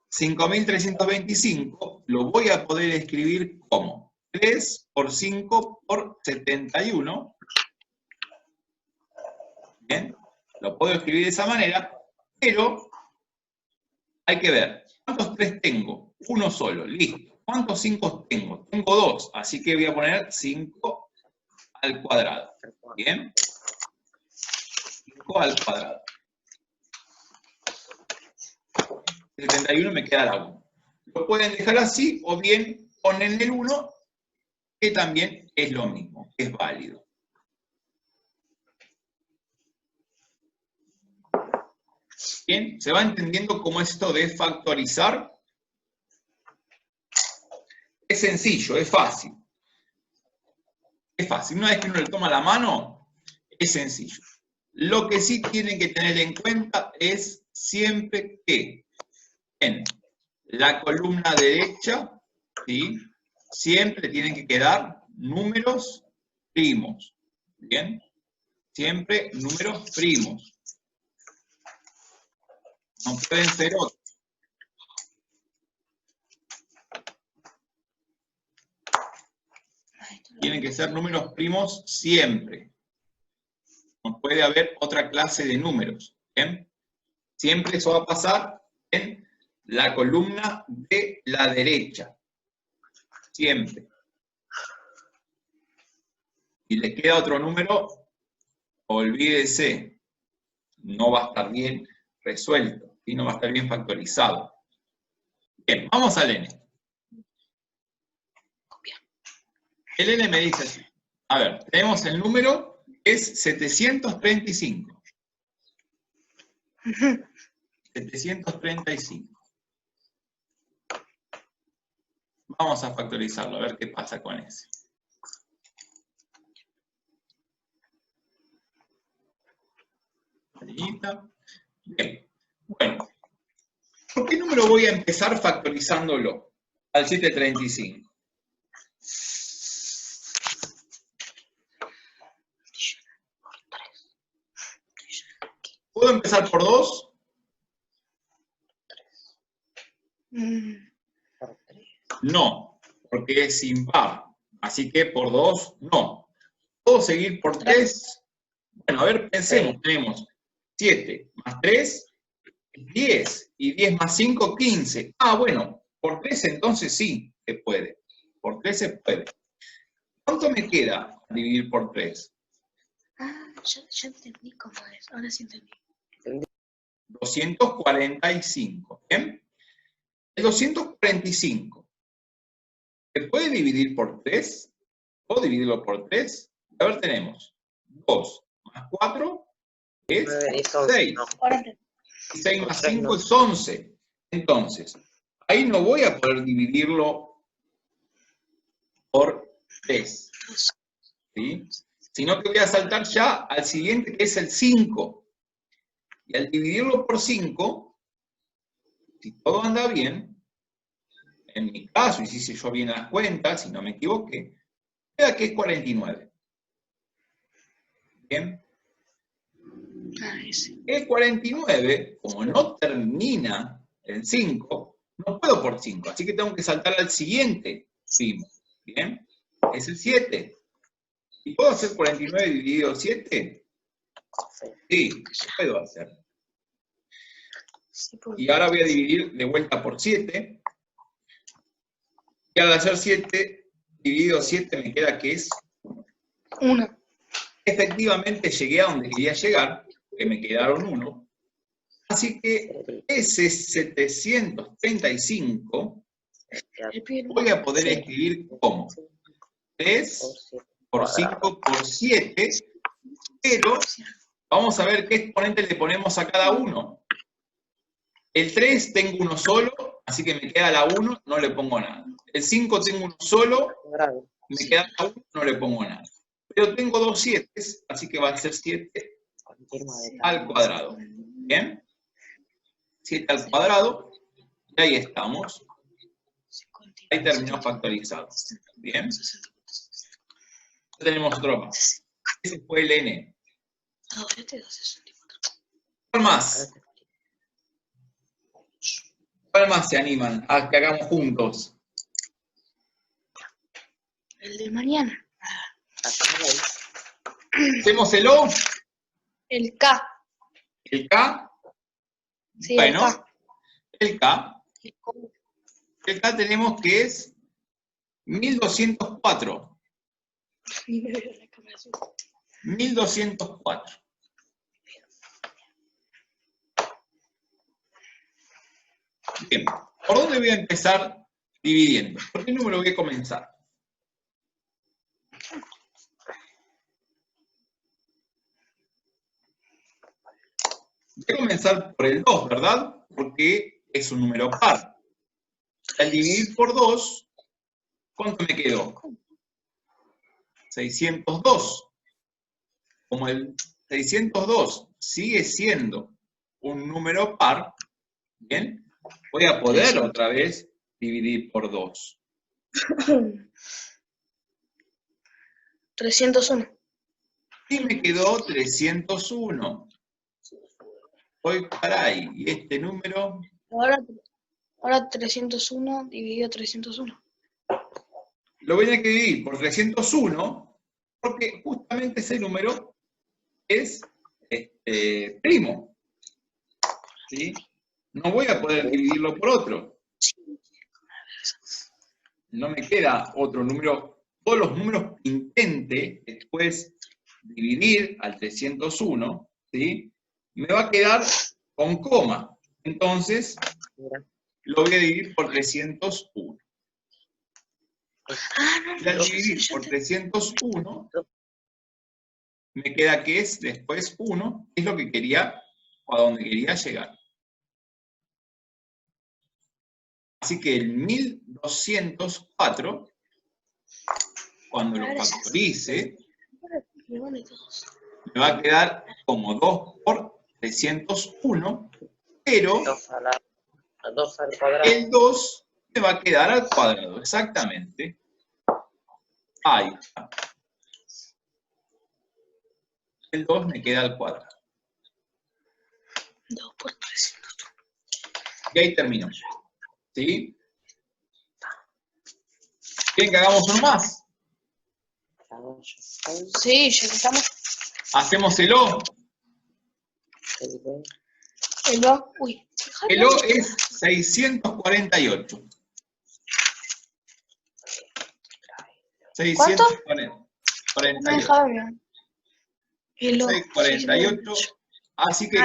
5325 lo voy a poder escribir como 3 por 5 por 71. Bien, lo puedo escribir de esa manera, pero hay que ver, ¿cuántos 3 tengo? Uno solo, listo. ¿Cuántos 5 tengo? Tengo 2, así que voy a poner 5 al cuadrado. Bien, 5 al cuadrado. 71 me queda la 1. Lo pueden dejar así, o bien ponen el 1, que también es lo mismo, es válido. Bien, ¿se va entendiendo cómo es esto de factorizar? Es sencillo, es fácil. Es fácil. Una vez que uno le toma la mano, es sencillo. Lo que sí tienen que tener en cuenta es siempre que en la columna derecha, ¿sí?, siempre tienen que quedar números primos. ¿Bien? Siempre números primos. No pueden ser otros. Tienen que ser números primos siempre. No puede haber otra clase de números. ¿Bien? Siempre eso va a pasar en la columna de la derecha. Siempre. Si le queda otro número, olvídese. No va a estar bien resuelto y no va a estar bien factorizado. Bien, vamos al n. El n me dice así. A ver, tenemos el número, es 735. 735. Vamos a factorizarlo, a ver qué pasa con ese. Bien. Bueno, ¿por qué número voy a empezar factorizándolo? Al 735. ¿Puedo empezar por 2? No, porque es impar. Así que por 2, no. ¿Puedo seguir por 3? Bueno, a ver, pensemos. Sí. Tenemos 7 más 3, 10. Y 10 más 5, 15. Ah, bueno, por 3 entonces sí se puede. Por 3 se puede. ¿Cuánto me queda dividir por 3? Ah, ya entendí cómo es. Ahora sí entendí. 245. ¿Bien? El 245. ¿Se puede dividir por 3? ¿Puedo dividirlo por 3? A ver, tenemos 2 más 4 es 6. Ahora entendí. Y 6 más Por tres 5 no. es 11. Entonces, ahí no voy a poder dividirlo por 3. ¿Sí? Sino que voy a saltar ya al siguiente, que es el 5. Y al dividirlo por 5, si todo anda bien, en mi caso, y si hice yo bien las cuentas, si no me equivoqué, queda que es 49. ¿Bien? Ah, ese. El 49, como no termina en 5, no puedo por 5, así que tengo que saltar al siguiente primo. ¿Bien? Es el 7. ¿Y puedo hacer 49 dividido 7? Sí, puedo hacer. Sí, por Y ahora voy a dividir de vuelta por 7. Y al hacer 7, dividido 7 me queda que es 1. Efectivamente llegué a donde quería llegar, que me quedaron 1. Así que ese 735 voy a poder escribir como 3 por 5 por 7, pero vamos a ver qué exponente le ponemos a cada uno. El 3 tengo uno solo, así que me queda la 1, no le pongo nada. El 5 tengo uno solo, me queda la 1, no le pongo nada. Pero tengo dos 7, así que va a ser 7 al cuadrado. ¿Bien? 7 al cuadrado, y ahí estamos. Ahí terminó factorizado. ¿Bien? Tenemos otro más. Ese fue el n. ¿Cuál más? ¿Cuál más se animan a que hagamos juntos? El de mañana. ¿Hacemos el O? El K. ¿El K? Sí, Bueno, el K. el K tenemos que es 1204. 1204. Bien, ¿por dónde voy a empezar dividiendo? ¿Por qué número voy a comenzar? Voy a comenzar por el 2, ¿verdad? Porque es un número par. Al dividir por 2, ¿cuánto me quedó? 602. Como el 602 sigue siendo un número par, ¿bien? Voy a poder otra vez dividir por 2. 301. Y me quedó 301. Voy para ahí. Y este número... Ahora 301 dividido 301. Lo voy a tener que dividir por 301, porque justamente ese número es primo. ¿Sí? No voy a poder dividirlo por otro. No me queda otro número. Todos los números que intente después dividir al 301, ¿sí? Me va a quedar con coma. Entonces, lo voy a dividir por 301. Y al dividir por 301, me queda que es después 1, es lo que quería, o a donde quería llegar. Así que el 1204, cuando lo factorice, me va a quedar como 2 por 301, pero el 2 me va a quedar al cuadrado, exactamente. Ahí está. El 2 me queda al cuadrado. 2 por 300. Y ahí termino. ¿Sí? ¿Quieren que hagamos uno más? Sí, ya que estamos. Hacemos el O. El O. Uy. El O es 648. ¿Cuánto? 648. El O. 648. Así que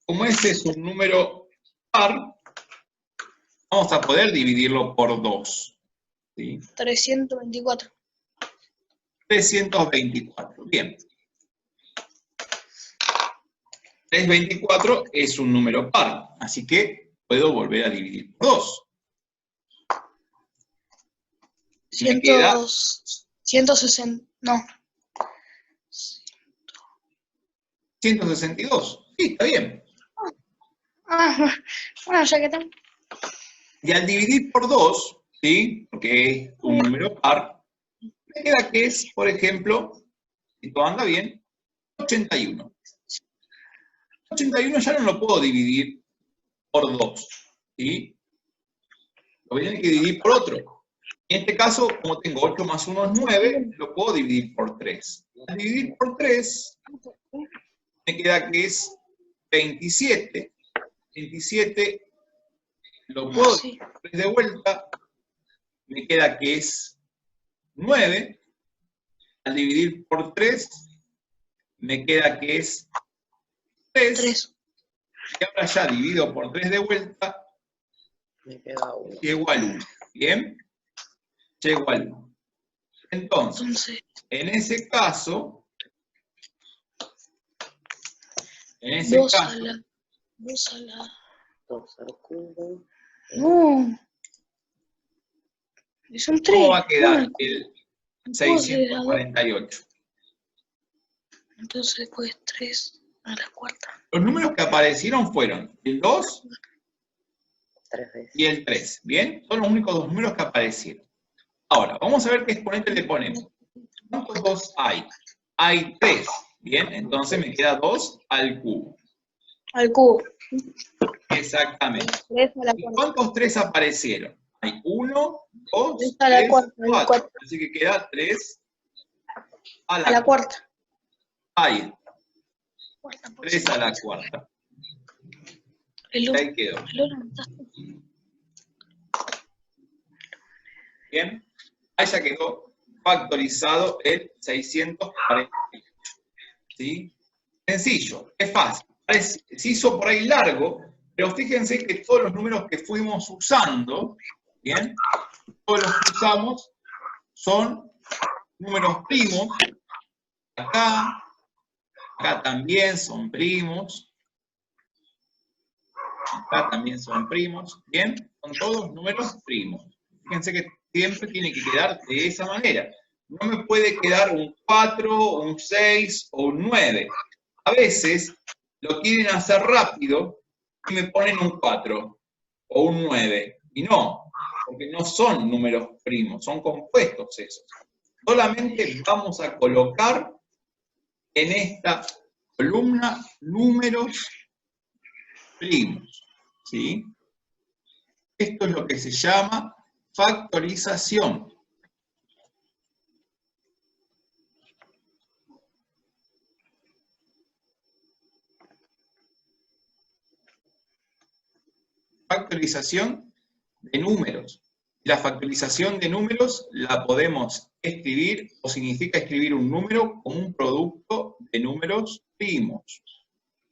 como ese es un número par, vamos a poder dividirlo por 2. ¿Sí? 324. 324. Bien. 324 es un número par, así que puedo volver a dividir por 2. Me queda 160. No. 162. Sí, está bien. Bueno, ya que estamos. Y al dividir por 2, ¿sí? Porque es un número par, me queda que es, por ejemplo, si todo anda bien, 81. 81 ya no lo puedo dividir por 2, ¿sí? Lo voy a tener que dividir por otro. En este caso, como tengo 8 más 1 es 9, lo puedo dividir por 3. Al dividir por 3, me queda que es 27. 27 lo puedo dividir por 3 de vuelta, me queda que es 9, al dividir por 3, me queda que es 3. 3. Y ahora ya divido por 3 de vuelta, Me queda 1. llego al 1. ¿Bien? Llego al 1. Entonces, En ese caso, 2 a la... 2 a la... 2 al cubo. No. Y son 3. ¿cómo va a quedar el 648? Entonces, pues 3 a la cuarta. Los números que aparecieron fueron el 2 3 veces. y el 3. ¿Bien? Son los únicos dos números que aparecieron. Ahora, vamos a ver qué exponente le ponemos. ¿Cuántos 2 hay? Hay 3. Bien, entonces me queda 2 al cubo. Al cubo. Exactamente. 3 a la ¿Y cuarta. cuántos 3 aparecieron? Hay 1, 2, 3 a la 3, cuarta, 4. Así que queda 3 a A la la cuarta. Ahí, Cuarta, por 3 a la cuarta. El oro. Ahí quedó. El oro mataste. Bien. Ahí ya quedó factorizado el 648. ¿Sí? Sencillo, es fácil. Se hizo por ahí largo, pero fíjense que todos los números que fuimos usando, ¿bien? Todos los que usamos son números primos. Acá también son primos. Acá también son primos. ¿Bien? Son todos números primos. Fíjense que siempre tiene que quedar de esa manera. No me puede quedar un 4, un 6 o un 9. A veces lo quieren hacer rápido y me ponen un 4 o un 9. Y no, porque no son números primos, son compuestos esos. Solamente vamos a colocar en esta columna números primos. ¿Sí? Esto es lo que se llama factorización. Factorización de números. La factorización de números la podemos escribir, o significa escribir un número como un producto de números primos.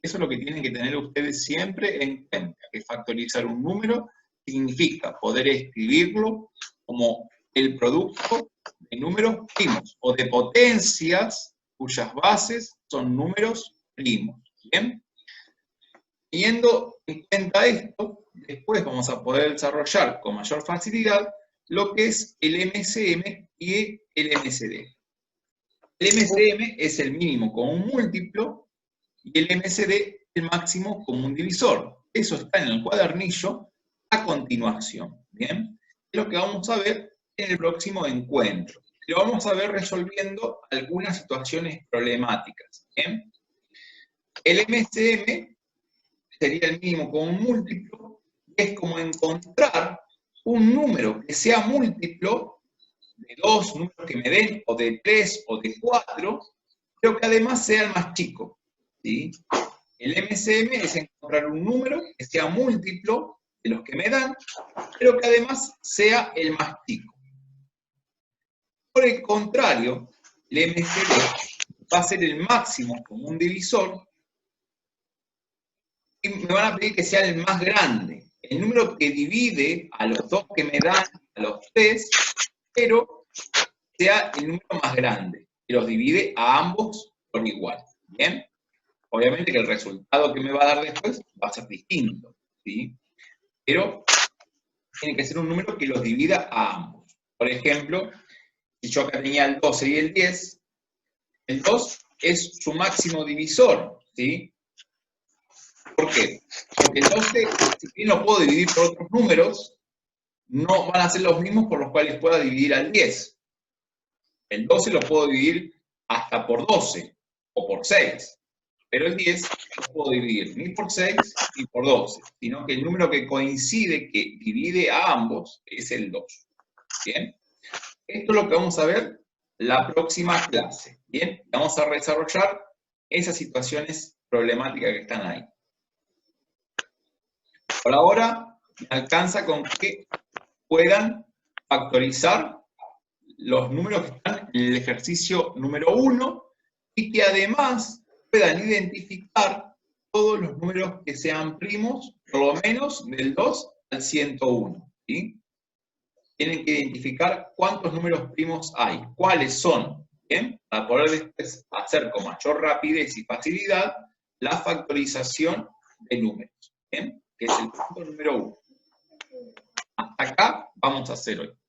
Eso es lo que tienen que tener ustedes siempre en cuenta, que factorizar un número significa poder escribirlo como el producto de números primos, o de potencias cuyas bases son números primos. ¿Bien? Teniendo en cuenta esto, después vamos a poder desarrollar con mayor facilidad lo que es el MCM y el MCD. El MCM es el mínimo común múltiplo y el MCD el máximo común divisor. Eso está en el cuadernillo a continuación. ¿Bien? Es lo que vamos a ver en el próximo encuentro. Lo vamos a ver resolviendo algunas situaciones problemáticas. ¿Bien? El MCM sería el mínimo común múltiplo, es como encontrar un número que sea múltiplo de dos números que me den, o de 3 o de 4, pero que además sea el más chico. ¿Sí? El MCM es encontrar un número que sea múltiplo de los que me dan, pero que además sea el más chico. Por el contrario, el MCD va a ser el máximo común divisor, y me van a pedir que sea el más grande. El número que divide a los dos que me dan, a los 3, pero sea el número más grande, que los divide a ambos por igual. ¿Bien? Obviamente que el resultado que me va a dar después va a ser distinto, ¿sí? Pero tiene que ser un número que los divida a ambos. Por ejemplo, si yo acá tenía el 12 y el 10 es su máximo divisor, ¿sí? ¿Por qué? Porque el 12, si bien lo puedo dividir por otros números, no van a ser los mismos por los cuales pueda dividir al 10. El 12 lo puedo dividir hasta por 12 o por 6. Pero el 10 no puedo dividir ni por 6 ni por 12, sino que el número que coincide, que divide a ambos, es el 2. ¿Bien? Esto es lo que vamos a ver la próxima clase. ¿Bien? Vamos a desarrollar esas situaciones problemáticas que están ahí. Por ahora, me alcanza con que puedan factorizar los números que están en el ejercicio número 1 y que además puedan identificar todos los números que sean primos, por lo menos del 2 al 101. ¿Sí? Tienen que identificar cuántos números primos hay, cuáles son, ¿bien? Para poder después hacer con mayor rapidez y facilidad la factorización de números, ¿bien? Que es el punto número 1. Hasta acá vamos a hacer hoy.